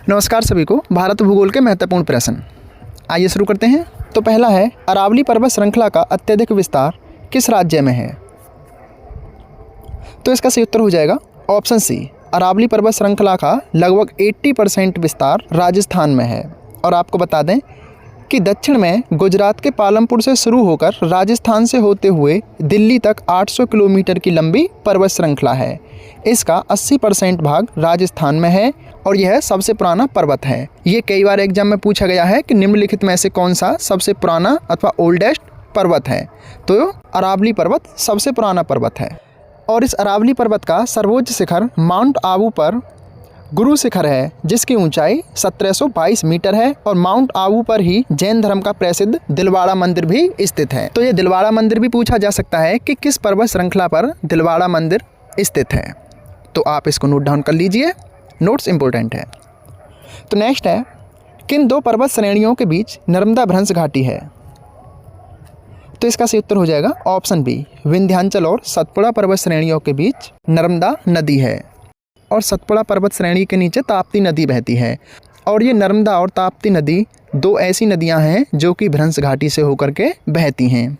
नमस्कार सभी को। भारत भूगोल के महत्वपूर्ण प्रश्न आइए शुरू करते हैं। तो पहला है, अरावली पर्वत श्रृंखला का अत्यधिक विस्तार किस राज्य में है? तो इसका सही उत्तर हो जाएगा ऑप्शन सी, अरावली पर्वत श्रृंखला का लगभग 80% विस्तार राजस्थान में है। और आपको बता दें कि दक्षिण में गुजरात के पालमपुर से शुरू होकर राजस्थान से होते हुए दिल्ली तक 800 किलोमीटर की लंबी पर्वत श्रृंखला है। इसका 80% भाग राजस्थान में है और यह सबसे पुराना पर्वत है। ये कई बार एग्जाम में पूछा गया है कि निम्नलिखित में से कौन सा सबसे पुराना अथवा ओल्डेस्ट पर्वत है। तो अरावली पर्वत सबसे पुराना पर्वत है। और इस अरावली पर्वत का सर्वोच्च शिखर माउंट आबू पर गुरु शिखर है, जिसकी ऊंचाई 1722 मीटर है। और माउंट आबू पर ही जैन धर्म का प्रसिद्ध दिलवाड़ा मंदिर भी स्थित है। तो ये दिलवाड़ा मंदिर भी पूछा जा सकता है कि किस पर्वत श्रृंखला पर दिलवाड़ा मंदिर स्थित है। तो आप इसको नोट डाउन कर लीजिए, नोट्स इंपॉर्टेंट है। तो नेक्स्ट है, किन दो पर्वत श्रेणियों के बीच नर्मदा भ्रंश घाटी है? तो इसका सही उत्तर हो जाएगा ऑप्शन बी, विंध्याचल और सतपुड़ा पर्वत श्रेणियों के बीच नर्मदा नदी है। और सतपुड़ा पर्वत श्रेणी के नीचे ताप्ती नदी बहती है। और ये नर्मदा और ताप्ती नदी दो ऐसी नदियां हैं जो कि भ्रंश घाटी से होकर के बहती हैं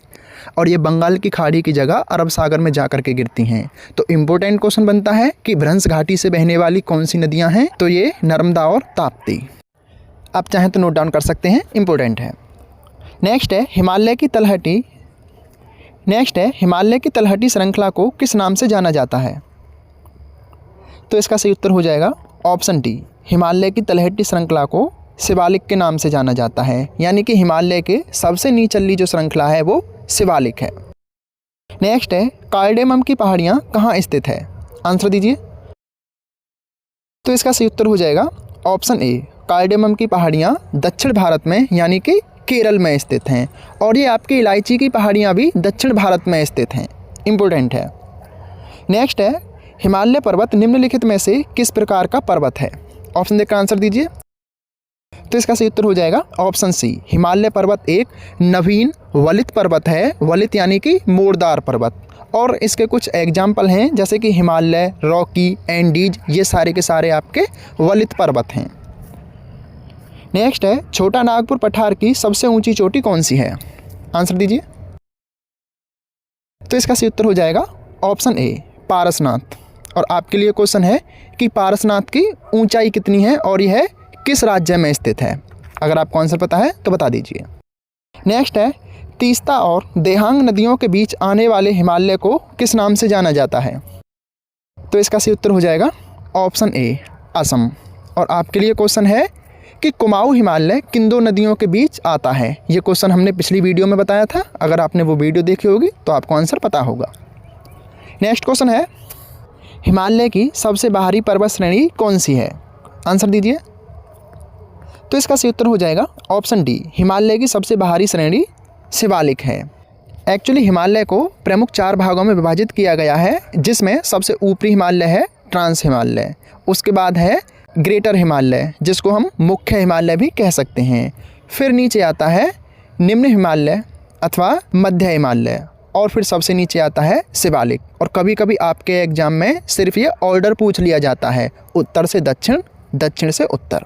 और ये बंगाल की खाड़ी की जगह अरब सागर में जाकर के गिरती हैं। तो इम्पोर्टेंट क्वेश्चन बनता है कि भ्रंश घाटी से बहने वाली कौन सी नदियां हैं? तो ये नर्मदा और ताप्ती। आप चाहें तो नोट डाउन कर सकते हैं, इम्पोर्टेंट है। नेक्स्ट है, हिमालय की तलहटी श्रृंखला को किस नाम से जाना जाता है? तो इसका सही उत्तर हो जाएगा ऑप्शन डी, हिमालय की तलहटी श्रृंखला को शिवालिक के नाम से जाना जाता है। यानी कि हिमालय के सबसे निचली जो श्रृंखला है वो शिवालिक है। नेक्स्ट है, कार्डेमम की पहाड़ियाँ कहाँ स्थित है? आंसर दीजिए। तो इसका सही उत्तर हो जाएगा ऑप्शन ए, कार्डेमम की पहाड़ियाँ दक्षिण भारत में यानी कि केरल में स्थित हैं। और ये आपकी इलायची की पहाड़ियाँ भी दक्षिण भारत में स्थित हैं, इम्पोर्टेंट है। नेक्स्ट है, हिमालय पर्वत निम्नलिखित में से किस प्रकार का पर्वत है? ऑप्शन देकर आंसर दीजिए। तो इसका सही उत्तर हो जाएगा ऑप्शन सी, हिमालय पर्वत एक नवीन वलित पर्वत है। वलित यानी कि मोरदार पर्वत। और इसके कुछ एग्जाम्पल हैं जैसे कि हिमालय, रॉकी, एंडीज, ये सारे के सारे आपके वलित पर्वत हैं। नेक्स्ट है, छोटा नागपुर पठार की सबसे ऊंची चोटी कौन सी है? आंसर दीजिए। तो इसका सही उत्तर हो जाएगा ऑप्शन ए, पारसनाथ। और आपके लिए क्वेश्चन है कि पारसनाथ की ऊंचाई कितनी है और यह किस राज्य में स्थित है? अगर आपको आंसर पता है तो बता दीजिए। नेक्स्ट है, तीस्ता और देहांग नदियों के बीच आने वाले हिमालय को किस नाम से जाना जाता है? तो इसका सही उत्तर हो जाएगा ऑप्शन ए, असम। और आपके लिए क्वेश्चन है कि कुमाऊं हिमालय किन दो नदियों के बीच आता है? ये क्वेश्चन हमने पिछली वीडियो में बताया था। अगर आपने वो वीडियो देखी होगी तो आपको आंसर पता होगा। नेक्स्ट क्वेश्चन है, हिमालय की सबसे बाहरी पर्वत श्रेणी कौन सी है? आंसर दीजिए। तो इसका सही उत्तर हो जाएगा ऑप्शन डी, हिमालय की सबसे बाहरी श्रेणी शिवालिक है। एक्चुअली हिमालय को प्रमुख 4 भागों में विभाजित किया गया है, जिसमें सबसे ऊपरी हिमालय है ट्रांस हिमालय, उसके बाद है ग्रेटर हिमालय जिसको हम मुख्य हिमालय भी कह सकते हैं, फिर नीचे आता है निम्न हिमालय अथवा मध्य हिमालय, और फिर सबसे नीचे आता है शिवालिक। और कभी कभी आपके एग्जाम में सिर्फ ये ऑर्डर पूछ लिया जाता है, उत्तर से दक्षिण, दक्षिण से उत्तर।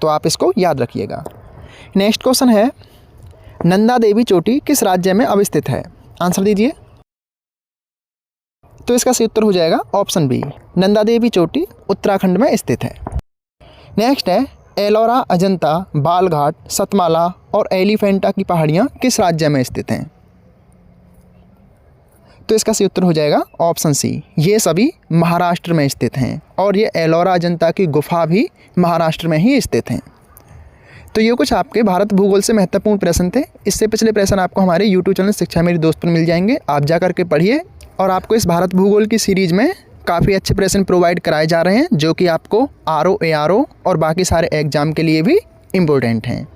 तो आप इसको याद रखिएगा। नेक्स्ट क्वेश्चन है, नंदा देवी चोटी किस राज्य में अवस्थित है? आंसर दीजिए। तो इसका सही उत्तर हो जाएगा ऑप्शन बी, नंदा देवी चोटी उत्तराखंड में स्थित है। नेक्स्ट है, एलोरा, अजंता, बालघाट, सतमाला और एलिफेंटा की पहाड़ियाँ किस राज्य में स्थित हैं? तो इसका सही उत्तर हो जाएगा ऑप्शन सी, ये सभी महाराष्ट्र में स्थित हैं। और ये एलोरा अजंता की गुफा भी महाराष्ट्र में ही स्थित हैं। तो ये कुछ आपके भारत भूगोल से महत्वपूर्ण प्रश्न थे। इससे पिछले प्रश्न आपको हमारे यूट्यूब चैनल शिक्षा मेरी दोस्त पर मिल जाएंगे, आप जा करके पढ़िए। और आपको इस भारत भूगोल की सीरीज़ में काफ़ी अच्छे प्रश्न प्रोवाइड कराए जा रहे हैं जो कि आपको आरओ, एआरओ और बाकी सारे एग्जाम के लिए भी इम्पोर्टेंट हैं।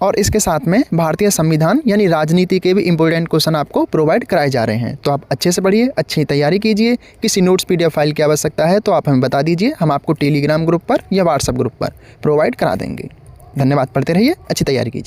और इसके साथ में भारतीय संविधान यानी राजनीति के भी इम्पोर्टेंट क्वेश्चन आपको प्रोवाइड कराए जा रहे हैं। तो आप अच्छे से पढ़िए, अच्छी तैयारी कीजिए। किसी नोट्स पीडीएफ फाइल की आवश्यकता है तो आप हमें बता दीजिए, हम आपको टेलीग्राम ग्रुप पर या व्हाट्सएप ग्रुप पर प्रोवाइड करा देंगे। धन्यवाद। पढ़ते रहिए, अच्छी तैयारी कीजिए।